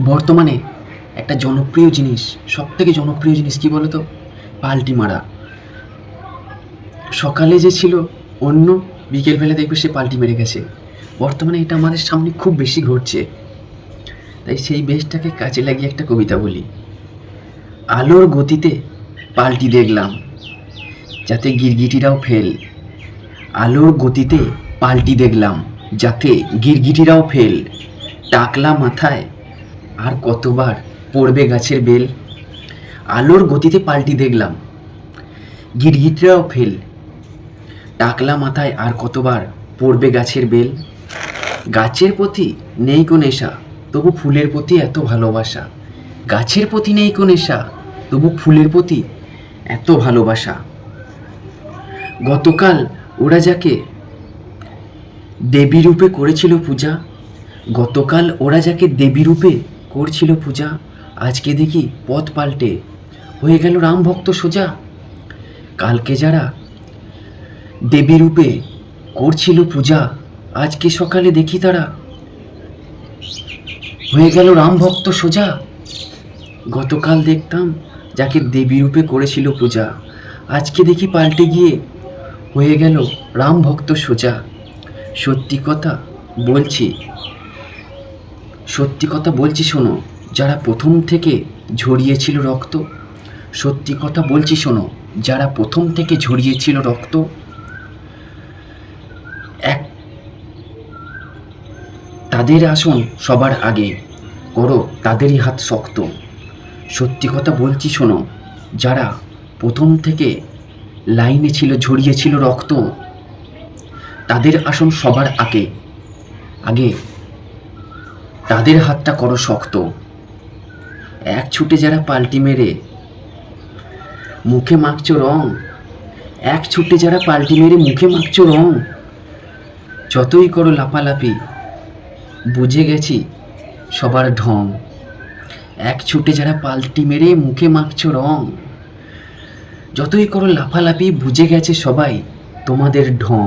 বর্তমানে একটা জনপ্রিয় জিনিস, সবথেকে জনপ্রিয় জিনিস কি বলো তো? পাল্টি মারা। সকালে যে ছিল অন্য, বিকেলবেলা দেখবে সে পাল্টি মেরে গেছে। বর্তমানে এটা আমাদের সামনে খুব বেশি ঘটছে। তাই সেই বেশটাকে কাজে লাগিয়ে একটা কবিতা বলি। আলোর গতিতে পাল্টি দেখলাম, যাতে গিরগিটিরাও ফেল। আলোর গতিতে পাল্টি দেখলাম, যাতে গিরগিটিরাও ফেল। টাকলা মাথায় আর কতবার পড়বে গাছের বেল। আলোর গতিতে পাল্টি দেখলাম, গিরগিটিরাও ফেল। টাকলা মাথায় আর কতবার পড়বে গাছের বেল। গাছের প্রতি নেই কোন নেশা, তবু ফুলের প্রতি এত ভালোবাসা। গাছের প্রতি নেই কোন নেশা, তবু ফুলের প্রতি এত ভালোবাসা। গতকাল ওরা যাকে দেবী রূপে করেছিল পূজা, গতকাল ওরা যাকে দেবী রূপে করছিল পূজা, আজকে দেখি পথ পাল্টে হয়ে গেল রাম ভক্ত সোজা। কালকে যারা দেবী রূপে করছিল পূজা, আজকে সকালে দেখি তারা হয়ে গেল রাম ভক্ত সোজা। গতকাল দেখতাম যাকে দেবী রূপে করেছিল পূজা, আজকে দেখি পাল্টে গিয়ে হয়ে গেল রাম ভক্ত সোজা। সত্যি কথা বলছি, সত্যি কথা বলছি শোনো, যারা প্রথম থেকে ঝরিয়েছিল রক্ত। সত্যি কথা বলছি শোনো, যারা প্রথম থেকে ঝরিয়েছিল রক্ত। এক তাদের আসন সবার আগে, করো তাদেরই হাত শক্ত। সত্যি কথা বলছি শোনো, যারা প্রথম থেকে লাইনে ছিল, ঝরিয়েছিল রক্ত, তাদের আসন সবার আগে আগে তাদের হাতটা করো শক্ত। এক ছুটে যারা পাল্টি মেরে মুখে মাখছো রং, এক ছুটে যারা পাল্টি মেরে মুখে মাখছো রং। যতই করো লাফালাফি, বুঝে গেছি সবার ঢং। এক ছুটে যারা পাল্টি মেরে মুখে মাখছো রং, যতই করো লাফালাফি, বুঝে গেছে সবাই তোমাদের ঢং।